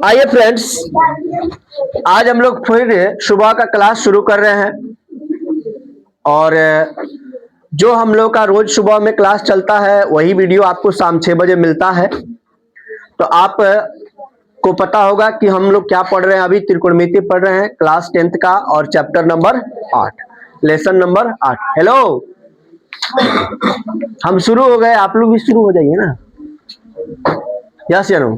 आइए फ्रेंड्स, आज हम लोग फिर सुबह का क्लास शुरू कर रहे हैं। और जो हम लोग का रोज सुबह में क्लास चलता है वही वीडियो आपको शाम 6 बजे मिलता है। तो आप को पता होगा कि हम लोग क्या पढ़ रहे हैं। अभी त्रिकोणमिति पढ़ रहे हैं, क्लास 10th का, और chapter number 8, lesson number 8। Hello, हम शुरू हो गए, आप लोग भी शुरू हो जाइए ना। यस या नो?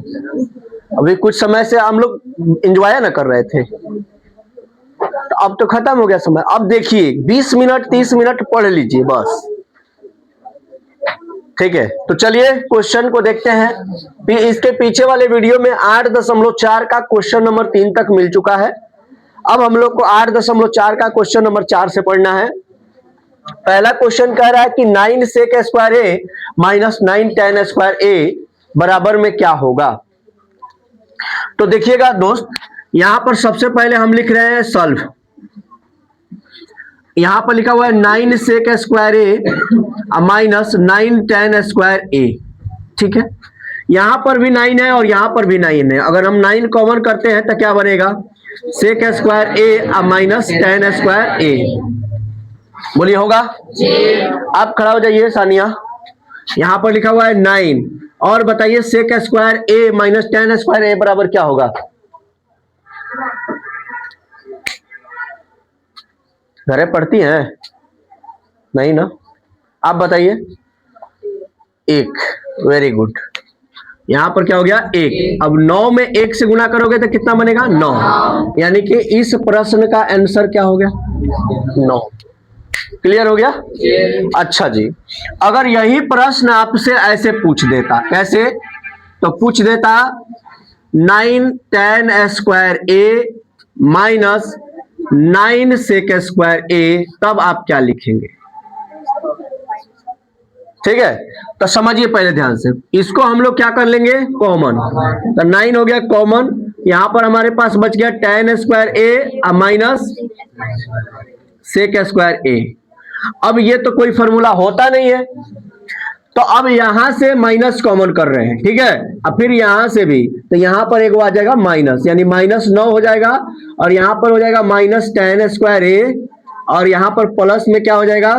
अभी कुछ समय से हम लोग एंजॉय ना कर रहे थे, तो अब तो खत्म हो गया समय। अब देखिए 20 मिनट 30 मिनट पढ़ लीजिए बस, ठीक है। तो चलिए क्वेश्चन को देखते हैं। इसके पीछे वाले वीडियो में 8.4 का क्वेश्चन नंबर 3 तक मिल चुका है। अब हम लोग को 8.4 का क्वेश्चन नंबर 4 से पढ़ना है। पहला क्वेश्चन कह रहा है कि 9 sec स्क्वायर ए माइनस 9 tan स्क्वायर ए बराबर में क्या होगा। तो देखिएगा दोस्त, यहां पर सबसे पहले हम लिख रहे हैं सॉल्व। यहां पर लिखा हुआ है 9 sec स्क्वायर ए माइनस 9 tan स्क्वायर ए, ठीक है। यहां पर भी 9 है और यहां पर भी 9 है। अगर हम 9 कॉमन करते हैं तो क्या बनेगा, sec स्क्वायर ए माइनस tan स्क्वायर ए। बोलिए होगा? आप खड़ा हो जाइए सानिया। यहां पर लिखा हुआ है 9, और बताइए sec स्क्वायर ए माइनस tan स्क्वायर ए बराबर क्या होगा। घरे पढ़ती हैं? नहीं ना? आप बताइए। 1, वेरी गुड। यहां पर क्या हो गया, 1। अब 9 में 1 से गुना करोगे तो कितना बनेगा, 9। यानी कि इस प्रश्न का आंसर क्या हो गया, 9। क्लियर हो गया? अच्छा जी, अगर यही प्रश्न आपसे ऐसे पूछ देता, कैसे? तो पूछ देता 9 tan स्क्वायर ए माइनस 9 sec स्क्वायर ए, तब आप क्या लिखेंगे? ठीक है, तो समझिए पहले ध्यान से। इसको हम लोग क्या कर लेंगे, कॉमन। तो 9 हो गया कॉमन। यहां पर हमारे पास बच गया tan स्क्वायर ए माइनस sec स्क्वायर ए। अब ये तो कोई फॉर्मूला होता नहीं है, तो अब यहां से माइनस कॉमन कर रहे हैं, ठीक है। अब फिर यहां से भी, तो यहां पर एक आ जाएगा माइनस, यानी माइनस 9 हो जाएगा, और यहां पर हो जाएगा माइनस tan स्क्वायर ए, और यहां पर प्लस में क्या हो जाएगा,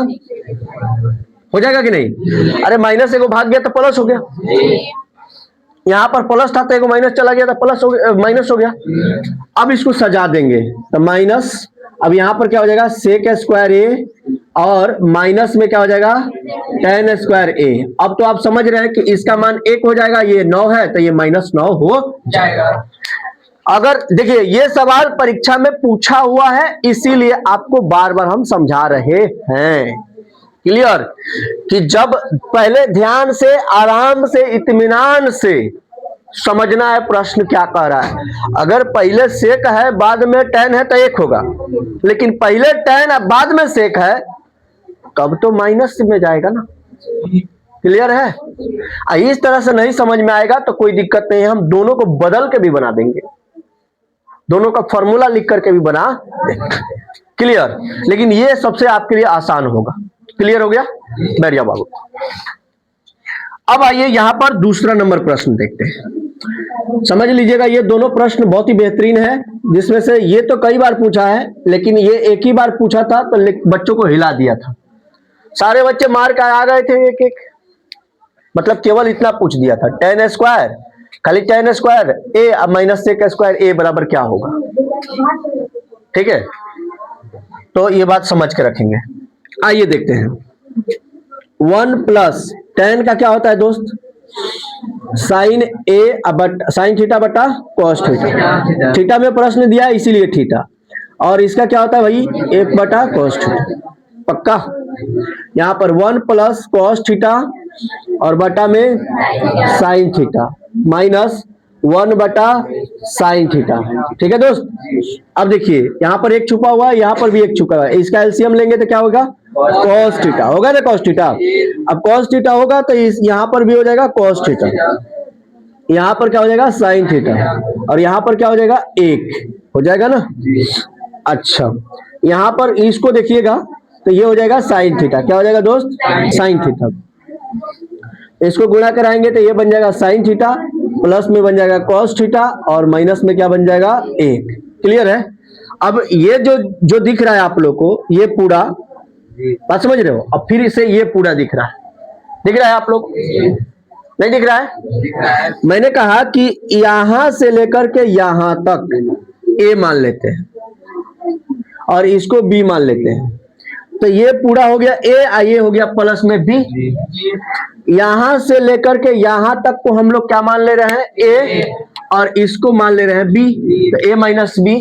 हो जाएगा कि नहीं? अरे माइनस एगो भाग गया तो प्लस हो गया। यहां पर प्लस था तो एगो माइनस चला गया तो प्लस हो गया, माइनस हो गया। अब इसको सजा देंगे तो माइनस, अब यहां पर क्या हो जाएगा sec स्क्वायर ए, और माइनस में क्या हो जाएगा tan स्क्वायर ए। अब तो आप समझ रहे हैं कि इसका मान 1 हो जाएगा, ये 9 है तो ये माइनस 9 हो जाएगा। अगर देखिए ये सवाल परीक्षा में पूछा हुआ है, इसीलिए आपको बार बार हम समझा रहे हैं। क्लियर? कि जब पहले ध्यान से, आराम से, इत्मीनान से समझना है प्रश्न क्या कह रहा है। अगर पहले सेक है बाद में tan है तो 1 होगा, लेकिन पहले tan अब बाद में सेक है तब तो माइनस में जाएगा ना। क्लियर है? इस तरह से नहीं समझ में आएगा तो कोई दिक्कत नहीं है, हम दोनों को बदल के भी बना देंगे, दोनों का फॉर्मूला लिख करके भी बना देंगे। क्लियर? लेकिन ये सबसे आपके लिए आसान होगा। क्लियर हो गया? बैठ जाओ बाबू। अब आइए यहां पर दूसरा नंबर प्रश्न देखते हैं। समझ लीजिएगा, ये दोनों प्रश्न बहुत ही बेहतरीन है, जिसमें से ये तो कई बार पूछा है, लेकिन ये एक ही बार पूछा था तो बच्चों को हिला दिया था। सारे बच्चे मार कर आ गए थे एक एक, मतलब केवल इतना पूछ दिया था, tan स्क्वायर, खाली tan स्क्वायर ए माइनस sec स्क्वायर ए बराबर क्या होगा। ठीक है, तो ये बात समझ के रखेंगे। आइए देखते हैं। 1 प्लस tan का क्या होता है दोस्त, साइन ए साइन थीटा बटा कॉस थीटा। थीटा में प्रश्न दिया है इसीलिए थीटा, और इसका क्या होता है भाई, 1 बटा कॉस थीटा। पक्का? यहां पर 1 प्लस कॉस थीटा और बटा में साइन थीटा माइनस 1 बटा साइन थीटा। ठीक है दोस्त? अब देखिए यहां पर एक छुपा हुआ है, यहां पर भी एक छुपा हुआ है, इसका एलसीएम लेंगे तो क्या होगा, कॉस थीटा होगा ना, कॉस थीटा। अब कॉस थीटा होगा तो यहां पर भी हो जाएगा कॉस थीटा, यहां पर क्या हो जाएगा साइन थीटा, और यहां पर क्या हो जाएगा 1 हो जाएगा ना। अच्छा, यहां पर इसको देखिएगा तो ये हो जाएगा साइन थीटा। क्या हो जाएगा दोस्त, साइन थीटा। इसको गुणा कराएंगे तो ये बन जाएगा साइन थीटा, प्लस में बन जाएगा cos थीटा और माइनस में क्या बन जाएगा 1। क्लियर है? अब ये जो दिख रहा है आप लोग को, ये पूरा बात समझ रहे हो? अब फिर इसे ये पूरा दिख रहा है आप लोग? नहीं दिख रहा है? मैंने कहा कि यहां से लेकर के यहां तक ए मान लेते हैं और इसको बी मान लेते हैं, तो ये पूरा हो गया ए, ये हो गया प्लस में बी। यहां से लेकर के यहां तक को हम लोग क्या मान ले रहे हैं? ए, और इसको मान ले रहे हैं बी, तो ए माइनस बी।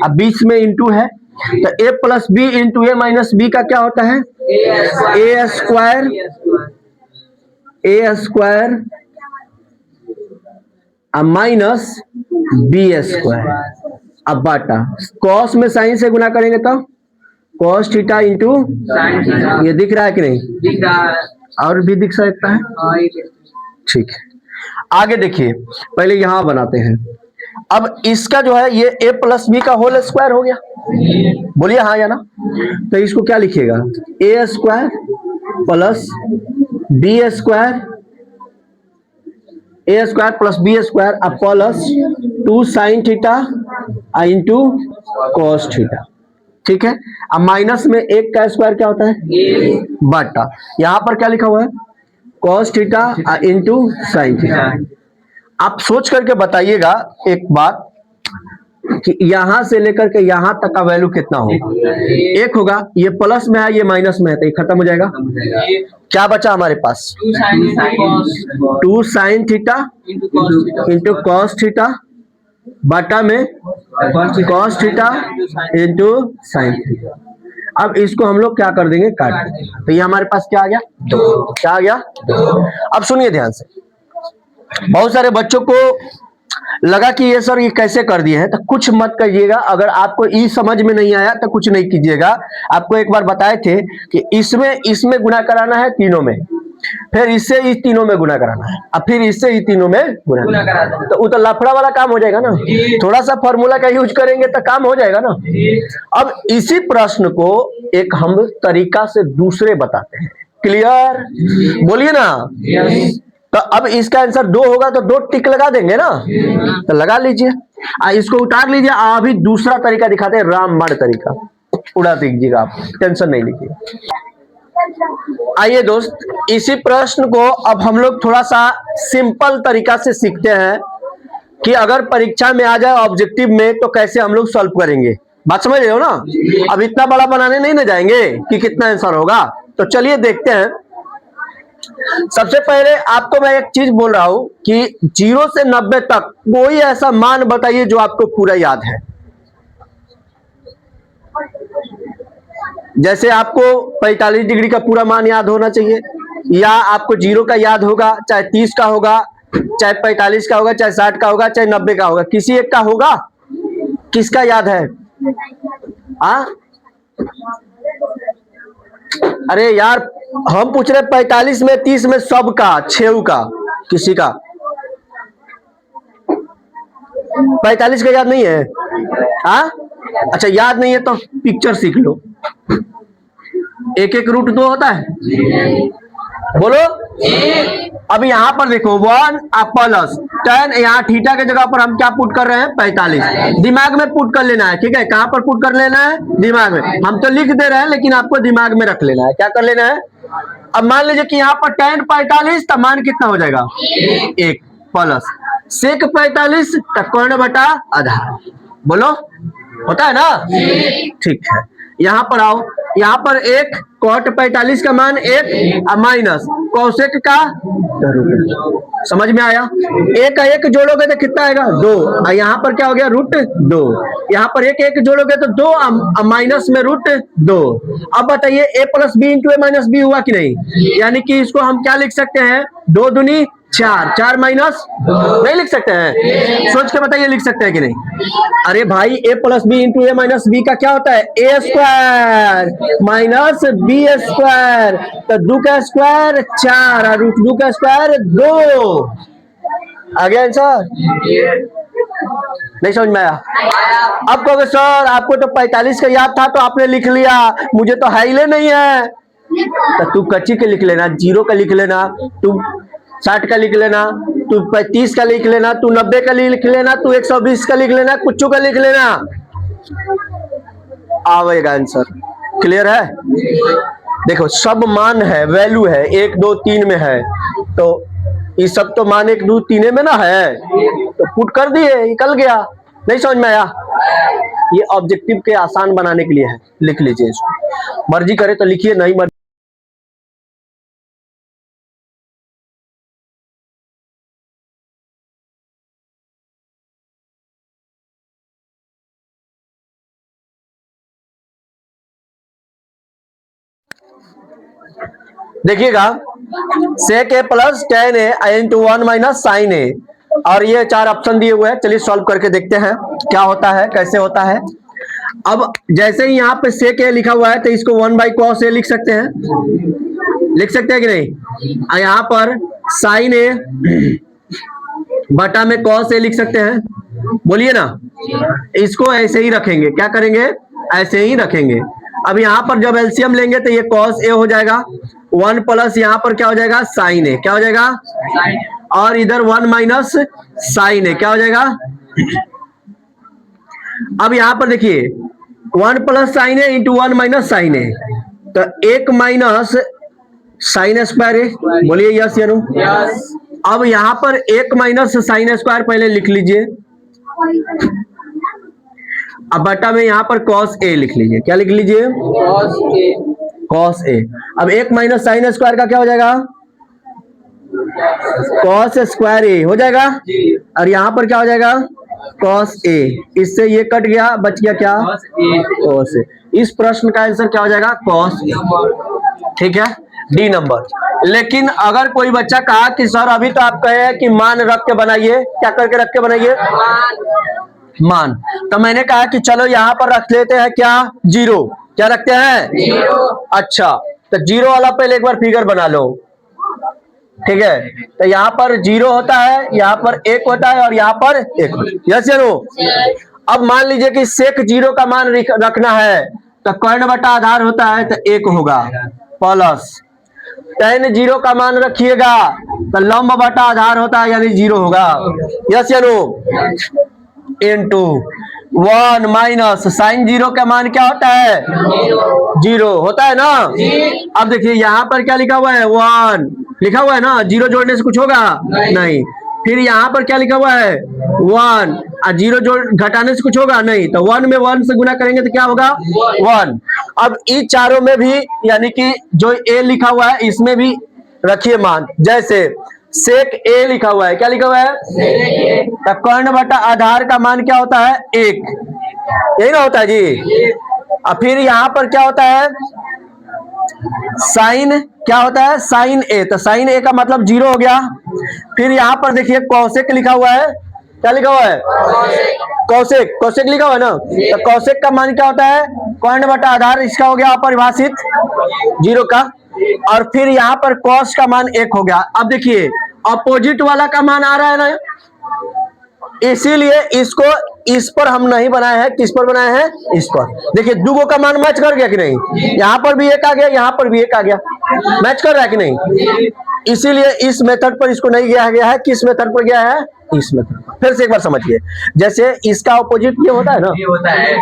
अब बीच में इंटू है, तो ए plus b into a minus b का क्या होता है? A square, A square minus b square. अब बाटा कॉस में साइन से गुना करेंगे तो कॉस थीटा इंटू, ये दिख रहा है कि नहीं? दिख रहा है, और भी दिख सकता है। ठीक है, आगे देखिए, पहले यहां बनाते हैं। अब इसका जो है ये a प्लस बी का होल स्क्वायर हो गया, बोलिए हाँ या ना? तो इसको क्या लिखिएगा? ए स्क्वायर प्लस बी स्क्वायर, ए स्क्वायर प्लस बी स्क्वायर अब plus 2 sine theta into cos theta. ठीक है, अब माइनस में 1 का स्क्वायर क्या होता है? बटा यहां पर क्या लिखा हुआ है? Cos theta into sine theta. आप सोच करके बताइएगा एक बात कि यहां से लेकर के यहां तक का वैल्यू कितना होगा? 1 होगा, ये प्लस में है ये माइनस में है, तो ये खत्म हो जाएगा। क्या बचा हमारे पास? 2 sine theta into cos theta बटा में cos theta into sine theta. अब इसको हम लोग क्या कर देंगे? काट देंगे, तो ये हमारे पास क्या आ गया? 2। क्या आ गया? 2। अब सुनिए ध्यान से, बहुत सारे बच्चों को लगा कि ये सर ये कैसे कर दिए हैं, तो कुछ मत करिएगा। अगर आपको ई समझ में नहीं आया तो कुछ नहीं कीजिएगा। आपको एक बार बताए थे कि इसमें गुना कराना है तीनों में, फिर इससे इस तीनों में गुना कराना है, अब फिर इससे इस तीनों में गुना कराना है, तो वो तो लफड़ा वाला काम हो जाएगा ना। थोड़ा सा फॉर्मूला का यूज करेंगे तो काम हो जाएगा ना। अब इसी प्रश्न को एक हम तरीका से दूसरे बताते हैं। क्लियर? बोलिए ना। तो अब इसका आंसर 2 होगा तो 2 टिक लगा देंगे ना, तो लगा लीजिए। इसको उतार लीजिए। अभी दूसरा तरीका दिखाते हैं, रामबाण तरीका। उड़ा दीजिएगा आप, टेंशन नहीं लीजिए। आइए दोस्त, इसी प्रश्न को अब हम लोग थोड़ा सा सिंपल तरीका से सीखते हैं कि अगर परीक्षा में आ जाए ऑब्जेक्टिव में तो कैसे हम लोग सॉल्व करेंगे। बात समझ रहे हो ना? अब इतना बड़ा बनाने नहीं ना जाएंगे कि कितना आंसर होगा, तो चलिए देखते हैं। सबसे पहले आपको मैं एक चीज बोल रहा हूं कि 0 से 90 तक कोई ऐसा मान बताइए जो आपको पूरा याद है। जैसे आपको 45 डिग्री का पूरा मान याद होना चाहिए, या आपको 0 का याद होगा, चाहे 30 का होगा, चाहे 45 का होगा, चाहे 60 का होगा, चाहे 90 का होगा, किसी एक का होगा। किसका याद है? अरे यार, हम पूछ रहे 45 में, 30 में, सबका, 6 का, किसी का 45 का याद नहीं है? अच्छा, याद नहीं है तो पिक्चर सीख लो। 1 रूट 2 होता है, बोलो। अब यहाँ पर देखो 1 प्लस 10, यहाँ थीटा के जगह पर हम क्या पुट कर रहे हैं? 45। दिमाग में पुट कर लेना है, ठीक है? कहां पर पुट कर लेना है? दिमाग में। हम तो लिख दे रहे हैं लेकिन आपको दिमाग में रख लेना है। क्या कर लेना है? अब मान लीजिए कि यहाँ पर tan 45, तो मान कितना हो जाएगा? 1 प्लस sec 45 तो कर्ण बटा आधा। बोलो, होता है ना? ठीक है, यहाँ पर आओ। यहाँ पर 1 cot 45 का मान 1 माइनस cosec का समझ में आया? 1 का 1 जोड़ोगे तो कितना आएगा? 2। यहाँ पर क्या हो गया? रूट 2। यहाँ पर 1 जोड़ोगे तो 2 माइनस में रूट 2। अब बताइए a plus b into a minus b हुआ कि नहीं? यानी कि इसको हम क्या लिख सकते हैं? 2 दूनी 4, 4 माइनस नहीं लिख सकते हैं? सोच के बताइए, लिख सकते हैं कि नहीं? अरे भाई, a plus b into a minus b का क्या होता है? A square minus b square, तो 2 का स्क्वायर 4 और रूट 2 का स्क्वायर 2। आ गया आंसर? नहीं समझ में आया? अब कहोगे सर आपको तो 45 का याद था तो आपने लिख लिया, मुझे तो हाईले नहीं है। तो तू कच्ची के लिख लेना, 0 का लिख लेना, तू 60 का लिख लेना, तू 35 का लिख लेना, तू 90 का लिख लेना, तू 120 का लिख लेना, कुछ का लिख लेना, आएगा आंसर। क्लियर है? देखो सब मान है, वैल्यू है, 1 2 3 में है, तो ये सब तो मान 1 2 3 में ना है, तो पुट कर दिए, निकल गया। नहीं समझ में आया? ये ऑब्जेक्टिव के आसान बनाने के लिए है, लिख लीजिए इसको, मर्जी करे तो लिखिए, नहीं मर्जी। देखिएगा, सेक ए प्लस टेन ए इंटू 1 माइनस साइन ए, और ये 4 ऑप्शन दिए हुए हैं। चलिए सॉल्व करके देखते हैं क्या होता है, कैसे होता है। अब जैसे ही यहाँ पे सेक ए लिखा हुआ है तो इसको 1 बाई कॉस ए लिख सकते हैं, लिख सकते हैं कि नहीं? और यहाँ पर साइन ए बटा में कॉस ए लिख सकते हैं, बोलिए ना। इसको ऐसे ही रखेंगे, क्या करेंगे? ऐसे ही रखेंगे। अब यहाँ पर जब एलसीएम लेंगे तो ये कॉस ए हो जाएगा, 1 प्लस यहाँ पर क्या हो जाएगा? साइन ए, क्या हो जाएगा? और इधर 1 माइनस साइन ए, क्या हो जाएगा? अब यहाँ पर देखिए 1 प्लस साइन ए इंटू 1 माइनस साइन ए, तो 1 माइनस साइन स्क्वायर ए, बोलिए यस या नो? यस। अब यहाँ पर 1 माइनस साइन स्क्वायर पहले लिख लीजिए, अब बटा में यहाँ पर कॉस ए लिख लीजिए, क्या लिख लीजिए? Cos A, cos A. अब 1 माइनस साइन स्क्वायर का क्या हो जाएगा? कॉस स्क्वायर ए हो जाएगा, और यहाँ पर क्या हो जाएगा? Cos A. इससे ये कट गया, बच गया क्या? Cos A. इस प्रश्न का आंसर क्या हो जाएगा? Cos A. ठीक है, डी नंबर। लेकिन अगर कोई बच्चा कहा कि सर अभी तो आप कहे हैं कि मान रख के बनाइए, क्या करके रख के बनाइए? मान। तो मैंने कहा कि चलो यहाँ पर रख लेते हैं क्या? 0। क्या रखते हैं? 0। अच्छा, तो 0 वाला पहले एक बार फिगर बना लो, ठीक है? तो यहाँ पर 0 होता है, यहाँ पर 1 होता है, और यहाँ पर 1 होता है। यस या नो? अब मान लीजिए कि सेक 0 का मान रखना है, तो कर्ण बटा आधार होता है, तो 1 होगा, प्लस tan 0 का मान रखिएगा तो लंब बटा आधार होता है, यानी 0 होगा। यस या नो? इंटू 1 माइनस साइन 0 का मान क्या होता है? 0 होता है ना। अब देखिए यहाँ पर क्या लिखा हुआ है? 1 लिखा हुआ है ना, 0 जोड़ने से कुछ होगा? नहीं। फिर यहाँ पर क्या लिखा हुआ है? 1, और 0 जोड़ घटाने से कुछ होगा? नहीं। तो 1 में 1 से गुना करेंगे तो क्या होगा? 1। अब इन चारों में भी, यानी कि जो ए लिखा हुआ है इसमें भी रखिए मान, जैसे सेक ए लिखा हुआ है, क्या लिखा हुआ है? तो कर्ण बटा आधार का मान क्या होता है? 1, यही ना होता है जी। और फिर यहाँ पर क्या होता है? साइन क्या होता है? साइन ए, तो साइन ए का मतलब 0 हो गया। फिर यहाँ पर देखिए कौशिक लिखा हुआ है, क्या लिखा हुआ है? कौशिक, कौशिक लिखा हुआ है ना, तो कौशिक का मान क्या होता है? कर्ण बटा आधार, इसका हो गया अपरिभाषित 0 का। और फिर यहाँ पर कॉस का मान 1 हो गया। अब देखिए अपोजिट वाला का मान आ रहा है ना, इसीलिए इसको इस पर हम नहीं बनाए हैं। किस पर बनाए हैं? इस पर। देखिए दुगो का मान मैच कर गया कि नहीं? यहाँ पर भी 1 आ गया, यहाँ पर भी 1 आ गया, मैच कर रहा है कि नहीं? इसीलिए इस मेथड पर इसको नहीं गया है। किस मेथड पर गया है? इस मेथड पर। फिर से एक बार समझिए, जैसे इसका ऑपोजिट ये होता है ना, ये होता है,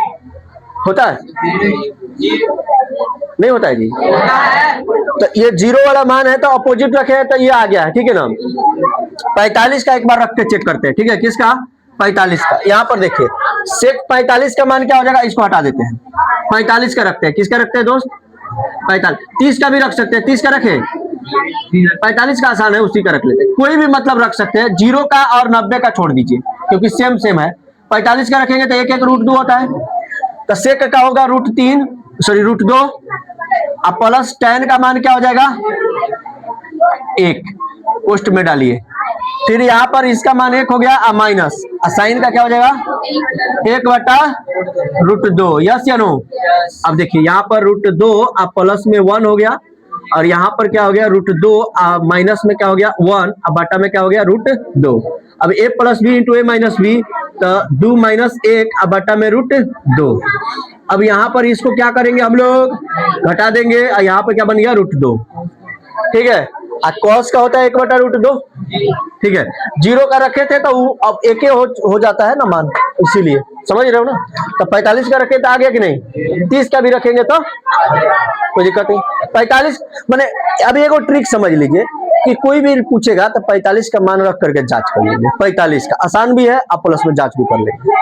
होता है नहीं होता है जी? तो ये 0 वाला मान है तो अपोजिट रखे हैं, तो ये आ गया है, ठीक है ना। 45 का एक बार रख के चेक करते हैं, ठीक है? किसका? 45 का। यहाँ पर देखिए सेक 45 का मान क्या हो जाएगा? इसको हटा देते हैं, 45 का रखते हैं। किसका रखते हैं दोस्त? 45। 30 का भी रख सकते हैं, 30 का रखें, 45 का आसान है, उसी का रख लेते हैं। कोई भी मतलब रख सकते हैं, 0 का और 90 का छोड़ दीजिए क्योंकि सेम सेम है। 45 का रखेंगे तो 1 1 √2 होता है, तो सेक का होगा √3, सॉरी √2, अब प्लस tan का मान क्या हो जाएगा? 1, पोस्ट में डालिए। फिर यहाँ पर इसका मान 1 हो गया, माइनस साइन का क्या हो जाएगा? 1 बटा √2। यस या नो? अब देखिए यहाँ पर √2 अब प्लस में 1 हो गया, और यहाँ पर क्या हो गया? √2 माइनस में क्या हो गया? 1, अब बटा में क्या हो गया? √2। अब a plus b into a minus b, तो 2 माइनस 1, अब बटा में √2। अब यहाँ पर इसको क्या करेंगे हम लोग? घटा देंगे, और यहाँ पर क्या बन गया? √2, ठीक है। कॉस का होता है 1/√2। ठीक है, 0 का रखे थे तो अब 1 हो जाता है ना मान, इसीलिए समझ रहे हो ना। तो 45 का रखे तो आ गया कि नहीं, 30 का भी रखेंगे तो कोई दिक्कत नहीं। 45 मैंने अभी एक ट्रिक समझ लीजिए कि कोई भी पूछेगा तो 45 का मान रख करके जांच कर लेंगे। 45 का आसान भी है, आप प्लस में जांच भी कर लेंगे।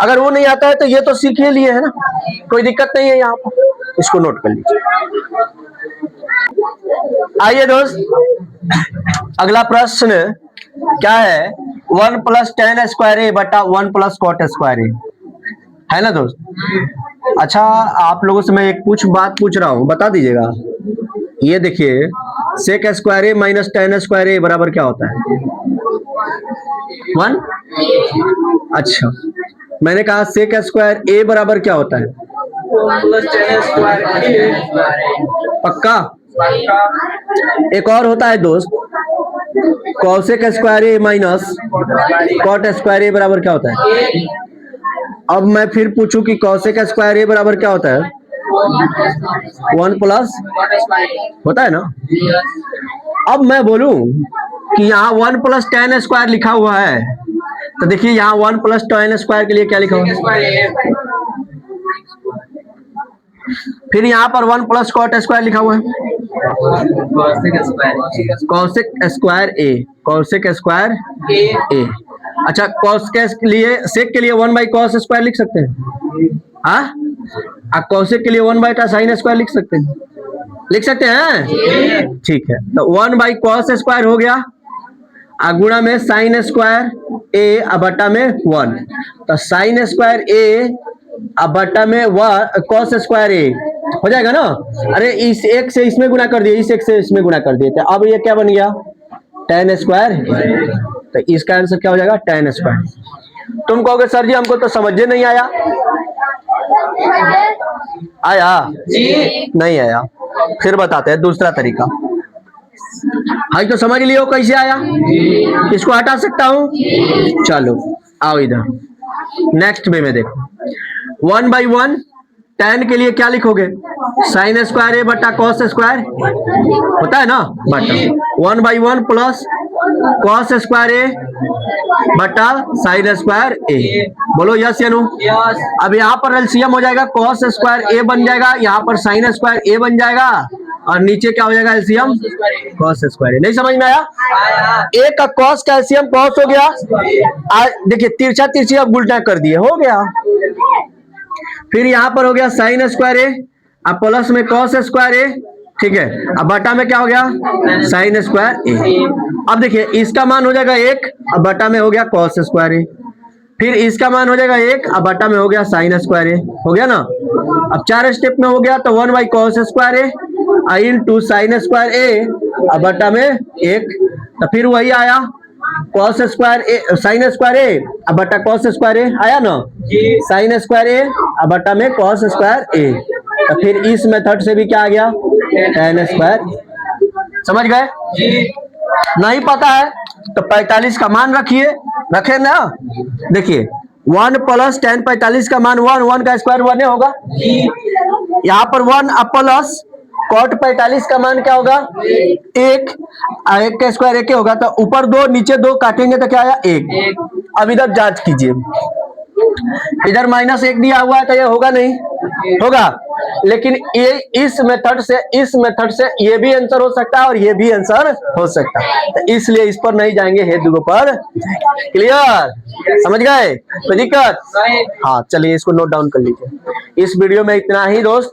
अगर वो नहीं आता है तो ये तो सीख ही लिए है ना, कोई दिक्कत नहीं है यहाँ पर, इसको नोट कर लीजिए। आइए दोस्त, अगला प्रश्न क्या है, 1 + tan स्क्वायर ए बटा 1 + cot स्क्वायर ए, है ना दोस्त। अच्छा, आप लोगों से मैं एक बात पूछ रहा हूं, बता दीजिएगा। ये देखिए, सेक स्क्वायर ए माइनस tan स्क्वायर ए बराबर क्या होता है, 1। अच्छा, मैंने कहा सेक स्क्वायर ए बराबर क्या होता है, 1 + tan स्क्वायर ए। पक्का। एक और होता है दोस्त, कॉसेक स्क्वायर ए माइनस कॉट स्क्वायर ए बराबर क्या होता है। अब मैं फिर पूछूं कि कॉसेक स्क्वायर ए बराबर क्या होता है, 1 प्लस होता है ना। अब मैं बोलूं कि यहाँ 1 + tan स्क्वायर लिखा हुआ है, तो देखिए यहाँ 1 + tan स्क्वायर के लिए क्या लिखा हुआ है, फिर यहाँ पर 1 + cot स्क्वायर लिखा हुआ है, कॉसेक स्क्वायर ए, कॉसेक स्क्वायर ए। अच्छा, कॉस के लिए, सेक के लिए 1/cos स्क्वायर लिख सकते हैं, हाँ। कॉसेक के लिए 1/tan sin स्क्वायर लिख सकते हैं, लिख सकते हैं। ठीक है, तो 1/cos स्क्वायर हो गया, गुणा में sin स्क्वायर ए बटा में 1, तो sin स्क्वायर ए बटा में cos स्क्वायर ए हो जाएगा ना। अरे इस एक से इसमें गुना कर दिए, इस एक से इसमें गुना कर दिए, तो अब ये क्या बन गया, tan स्क्वायर। तो इसका आंसर क्या हो जाएगा, tan स्क्वायर। तुम कहोगे सर जी हमको तो समझे नहीं आया, आया जी नहीं आया, फिर बताते हैं दूसरा तरीका। हाँ तो समझ लियो कैसे आया, इसको हटा सकता हूं। चलो आओ इधर, नेक्स्ट वे में देखो, 1/1 tan के लिए क्या लिखोगे, sin स्क्वायर ए बटा cos स्क्वायर होता है ना, बटा 1/1 प्लस cos स्क्वायर ए बटा sin स्क्वायर ए। बोलो यस या नो। अब यहाँ पर एलसीएम हो जाएगा, cos स्क्वायर ए बन जाएगा, यहाँ पर sin स्क्वायर ए बन जाएगा, और नीचे क्या हो जाएगा एलसीएम cos स्क्वायर ए। नहीं समझ में आया, ए का cos का एलसीएम cos हो गया, देखिए तिरछा तिरछी अब उल्टा कर दिए, हो गया। फिर यहाँ पर हो गया sin स्क्वायर ए, अब प्लस में cos स्क्वायर ए, ठीक है, अब बटा में क्या हो गया sin स्क्वायर ए। अब देखिए इसका मान हो जाएगा 1, अब बटा में हो गया cos स्क्वायर ए, फिर इसका मान हो जाएगा 1, अब बटा में हो गया sin स्क्वायर ए, हो गया ना। अब 4 स्टेप में हो गया, तो 1/cos स्क्वायर ए इंटू sin स्क्वायर ए, अब बटा में 1, तो फिर वही आया cos स्क्वायर ए sin स्क्वायर ए अब बटा cos स्क्वायर ए, आया ना, sin स्क्वायर ए अब बटा में cos स्क्वायर ए। तो फिर इस मेथड से भी क्या आ गया, tan स्क्वायर। समझ गए, नहीं पता है तो 45 का मान रखिए, रखे ना। देखिए 1 + tan 45 का मान 1 का स्क्वायर 1 होगा, यहाँ पर 1 प्लस cot 45 का मान क्या होगा 1, 1 का स्क्वायर 1 होगा, तो ऊपर 2 नीचे 2 काटेंगे तो क्या आया 1। अब इधर जांच कीजिए, इधर -1 दिया हुआ है तो ये होगा नहीं, होगा, लेकिन ये इस मेथड से ये भी आंसर हो सकता है और ये भी आंसर हो सकता है, तो इसलिए इस पर नहीं जाएंगे, हे दुगो पर। क्लियर, समझ गए, कोई दिक्कत। हाँ चलिए इसको नोट डाउन कर लीजिए। इस वीडियो में इतना ही दोस्त।